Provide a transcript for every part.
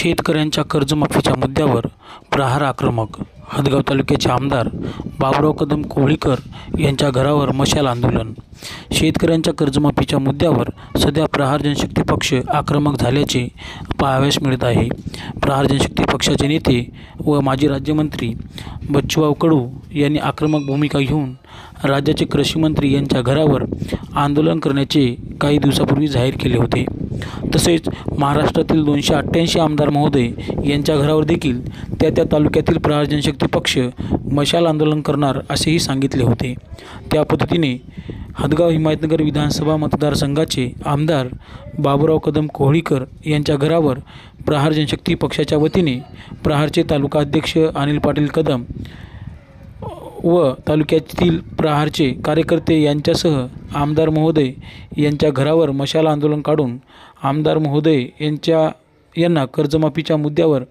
शेतकऱ्यांच्या कर्जमाफीच्या मुद्द्यावर प्रहार आक्रमक. हदगाव तालुक्याचे आमदार बाबुराव कदम कोहळीकर यांच्या घरावर मशाल आंदोलन. शेतकऱ्यांच्या कर्जमाफीच्या मुद्द्यावर सध्या प्रहार जनशक्ती पक्ष आक्रमक झाल्याचे पाहावयास मिळत आहे. प्रहार जनशक्ती पक्षाचे नेते व माजी राज्यमंत्री बच्चूभाऊ कडू यांनी आक्रमक भूमिका घेऊन राज्याचे कृषी मंत्री यांच्या घरावर आंदोलन करण्याचे काही दिवसापूर्वी जाहीर केले होते. तसेच महाराष्ट्रातील 288 आमदार महोदय यांच्या घरावर देखील त्या तालुक्यातील प्रहार जनशक्ती पक्ष मशाल आंदोलन करणार असेही सांगितले होते. त्या पद्धतीने हदगाव हिमायतनगर विधानसभा मतदारसंघाचे आमदार बाबुराव कदम कोहळीकर यांच्या घरावर प्रहार जनशक्ती पक्षाच्या वतीने प्रहारचे तालुका अध्यक्ष अनिल पाटील कदम व तालुक्यातील प्रहारचे कार्यकर्ते यांच्यासह आमदार महोदय यांच्या घरावर मशाल आंदोलन काढून आमदार महोदय यांना कर्जमाफीच्या मुद्द्यावर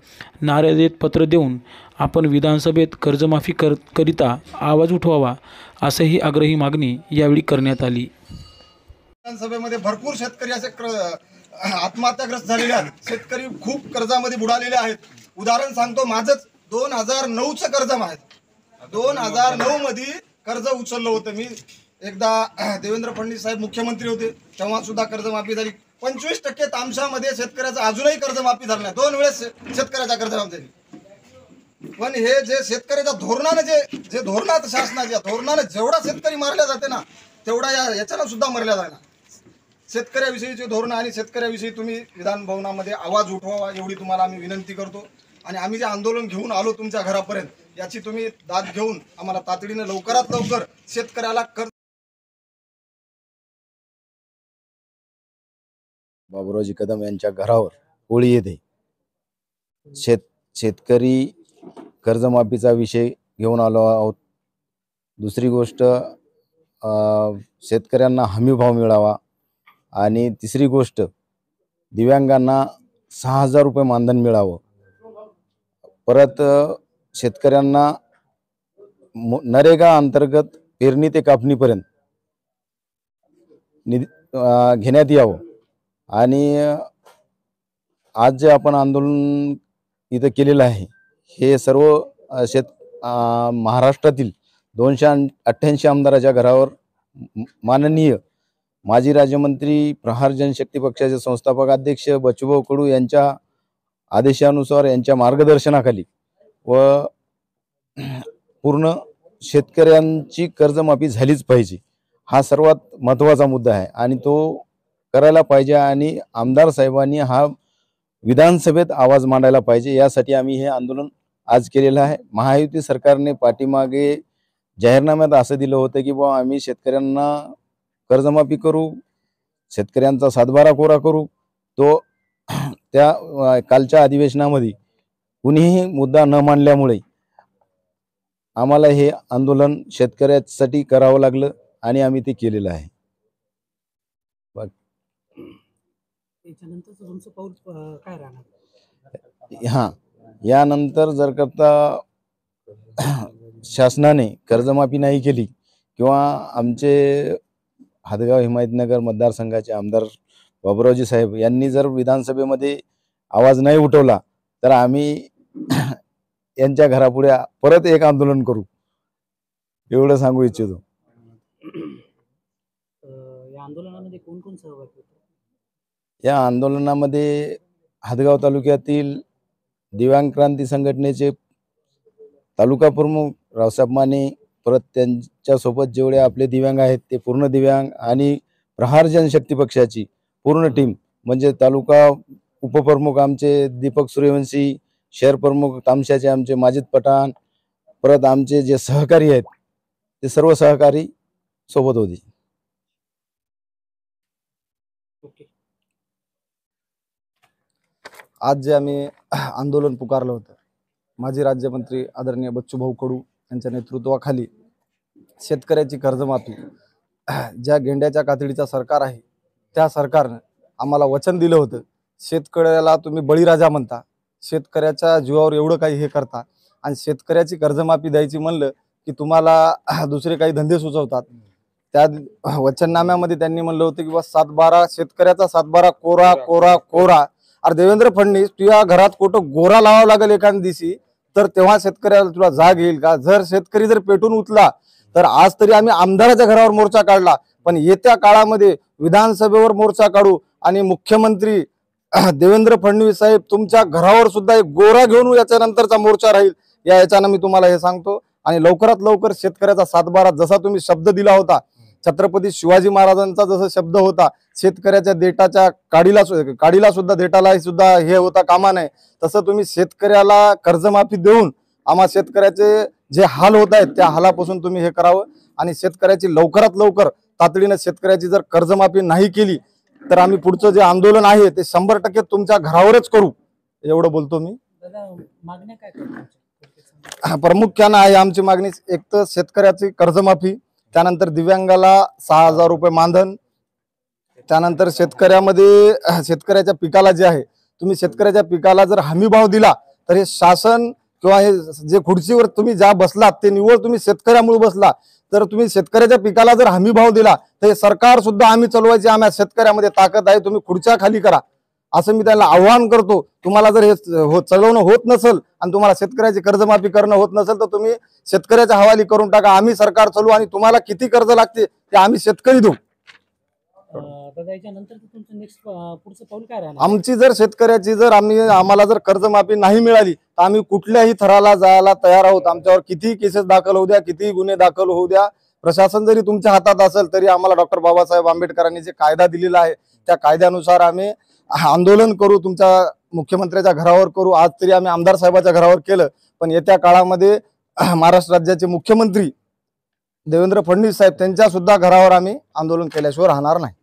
नारे देत पत्र देऊन आपण विधानसभेत कर्जमाफी करिता आवाज उठवावा असंही आग्रही मागणी यावेळी करण्यात आली. विधानसभेमध्ये भरपूर शेतकरी असे आत्महत्याग्रस्त झालेले आहेत. शेतकरी खूप कर्जामध्ये बुडालेले आहेत. उदाहरण सांगतो, माझंच 2009चं कर्ज आहे. 2009 मध्ये कर्ज उचललं होतं मी. एकदा देवेंद्र फडणवीस साहेब मुख्यमंत्री होते तेव्हा सुद्धा कर्जमाफी झाली. 25% तामशामध्ये शेतकऱ्याचं अजूनही कर्जमाफी झालं नाही. 2 वेळेस शेतकऱ्याचा कर्जमाफी झाली. पण हे जे शेतकऱ्याच्या धोरणाने जे धोरणात शासनाच्या धोरणाने जेवढा शेतकरी मारला जाते ना तेवढा याच्यानं सुद्धा मारला जाणार. शेतकऱ्याविषयीचे धोरण आणि शेतकऱ्याविषयी तुम्ही विधान भवनामध्ये आवाज उठवावा एवढी तुम्हाला आम्ही विनंती करतो. आणि आम्ही जे आंदोलन घेऊन आलो तुमच्या घरापर्यंत याची तुम्ही दाद घेऊन आम्हाला तातडीने लवकरात लवकर शेतकऱ्याला कर्ज. बाबुरावजी कदम यांच्या घरावर होळी येते. शेतकरी कर्जमाफीचा विषय घेऊन आलो आहोत. दुसरी गोष्ट, शेतकऱ्यांना हमीभाव मिळावा. आणि तिसरी गोष्ट, दिव्यांगांना 6,000 रुपये मानधन मिळावं. परत शेतकऱ्यांना नरेगा अंतर्गत पेरणी ते कापणीपर्यंत घेण्यात यावं. आणि आज जे आपण आंदोलन इथं केलेलं आहे हे सर्व महाराष्ट्रातील 288 आमदाराच्या घरावर माननीय माजी राज्यमंत्री प्रहार जनशक्ती पक्षाचे संस्थापक अध्यक्ष बच्चूभाऊ कडू यांच्या आदेशानुसार यांच्या मार्गदर्शनाखाली व पूर्ण शेतकऱ्यांची कर्जमाफी झालीच पाहिजे हा सर्वात महत्त्वाचा मुद्दा आहे आणि तो करायला पाहिजे. आणि आमदार साहेबांनी हा विधानसभेत आवाज मांडायला पाहिजे. यासाठी आम्ही हे आंदोलन आज केलेलं आहे. महायुती सरकारने पाठीमागे जाहीरनाम्यात असं दिलं होतं की बुवा आम्ही शेतकऱ्यांना कर्जमाफी करू, शेतकऱ्यांचा 7/12 कोरा करू. तो त्या कालच्या अधिवेशनामध्ये कुणीही मुद्दा न मांडल्यामुळे आम्हाला हे आंदोलन शेतकऱ्यांसाठी करावं लागलं आणि आम्ही ते केलेलं आहे. हां, यानंतर जर करता शासनाने कर्जमाफी नाही केली किंवा आमचे हदगाव हिमायतनगर मतदारसंघाचे आमदार बाबुरावजी साहेब यांनी जर विधानसभेमध्ये आवाज नाही उठवला तर आम्ही यांच्या घरापुढे परत एक आंदोलन करू एवढं सांगू इच्छितो. या आंदोलनामध्ये कोण कोण सहभागी होते? या आंदोलनामध्ये हदगाव तालुक्यातील दिव्यांग क्रांती संघटनेचे तालुका प्रमुख रावसाहेब माने, परत त्यांच्यासोबत जेवढे आपले दिव्यांग आहेत ते पूर्ण दिव्यांग, आणि प्रहार जनशक्ती पक्षाची पूर्ण टीम म्हणजे तालुका उपप्रमुख आमचे दीपक सूर्यवंशी, शहर प्रमुख तामशाचे आमचे माजिद पठाण, परत आमचे जे सहकारी आहेत ते सर्व सहकारी सोबत होते. आज जे आम्ही आंदोलन पुकारलं होतं, माजी राज्यमंत्री आदरणीय बच्चूभाऊ कडू यांच्या नेतृत्वाखाली शेतकऱ्याची कर्जमाफी, ज्या गेंड्याच्या कातडीचं सरकार आहे त्या सरकारनं आम्हाला वचन दिलं होतं, शेतकऱ्याला तुम्ही बळीराजा म्हणता, शेतकऱ्याच्या जीवावर एवढं काही हे करता आणि शेतकऱ्याची कर्जमाफी द्यायची म्हणलं की तुम्हाला दुसरे काही धंदे सुचवतात. त्या वचननाम्यामध्ये त्यांनी म्हणलं होतं की बा 7/12 शेतकऱ्याचा 7/12 कोरा कोरा कोरा अरे देवेंद्र फडणवीस, तुझ्या घरात कुठं गोरा लावावं लागेल एखाद्या दिवशी तर तेव्हा शेतकऱ्याला तुला जाग येईल का? जर शेतकरी जर पेटून उठला तर आज तरी आम्ही आमदाराच्या घरावर मोर्चा काढला, पण येत्या काळामध्ये विधानसभेवर मोर्चा काढू आणि मुख्यमंत्री देवेंद्र फडणवीस साहेब तुमच्या घरावर सुद्धा एक गोरा घेऊन याच्यानंतरचा मोर्चा राहील, याच्यानं मी तुम्हाला हे सांगतो. आणि लवकरात लवकर शेतकऱ्याचा सातबारा, जसा तुम्ही शब्द दिला होता, छत्रपती शिवाजी महाराजांचा जसा शब्द होता, शेतकऱ्याच्या देटाच्या काडीला सुद्धा देटाला सुद्धा हे होता कामा नये, तसं तुम्ही शेतकऱ्याला कर्जमाफी देऊन आम्हा शेतकऱ्याचे जे हाल होत आहेत त्या हालापासून तुम्ही हे करावं. आणि शेतकऱ्याची लवकरात लवकर तातडीनं शेतकऱ्याची जर कर्जमाफी नाही केली तर आम्ही पुढचं जे आंदोलन आहे ते 100% तुमच्या घरावरच करू, एवढं बोलतो मी. प्रामुख्यानं आहे आमची मागणी, एक तर शेतकऱ्याची कर्जमाफी, त्यानंतर दिव्यांगाला 6,000 रुपये मानधन, त्यानंतर शेतकऱ्याच्या पिकाला जे आहे, तुम्ही शेतकऱ्याच्या पिकाला जर हमी भाव दिला तर हे शासन किंवा हे जे खुर्चीवर तुम्ही ज्या बसलात ते निव्वळ तुम्ही शेतकऱ्यामुळे बसला, तर तुम्ही शेतकऱ्याच्या पिकाला जर हमी भाव दिला तर हे सरकार सुद्धा आम्ही चालवायची आम्हा शेतकऱ्यामध्ये ताकद आहे, तुम्ही खुर्च्या खाली करा असं मी त्याला आव्हान करतो. तुम्हाला जर हे चालवणं होत नसेल आणि तुम्हाला शेतकऱ्याची कर्जमाफी करणं होत नसेल तर तुम्ही शेतकऱ्याच्या हवाली करून टाका, आम्ही सरकार चालू आणि तुम्हाला किती कर्ज लागते ते आम्ही शेतकरी देऊ. आमची जर शेतकऱ्याची जर आम्हाला जर कर्जमाफी नाही मिळाली तर आम्ही कुठल्याही थराला जायला तयार आहोत. आमच्यावर किती केसेस दाखल होऊ द्या, किती गुन्हे दाखल होऊ द्या, प्रशासन जरी तुमच्या हातात असेल तरी आम्हाला डॉक्टर बाबासाहेब आंबेडकरांनी जे कायदा दिलेला आहे त्या कायद्यानुसार आम्ही आंदोलन करू, तुमच्या मुख्यमंत्र्याच्या घरावर करू. आज तरी आम्ही आमदार साहेबाच्या घरावर केलं, पण येत्या काळामध्ये महाराष्ट्र राज्याचे मुख्यमंत्री देवेंद्र फडणवीस साहेब त्यांच्या सुद्धा घरावर आम्ही आंदोलन केल्याशिवाय राहणार नाही.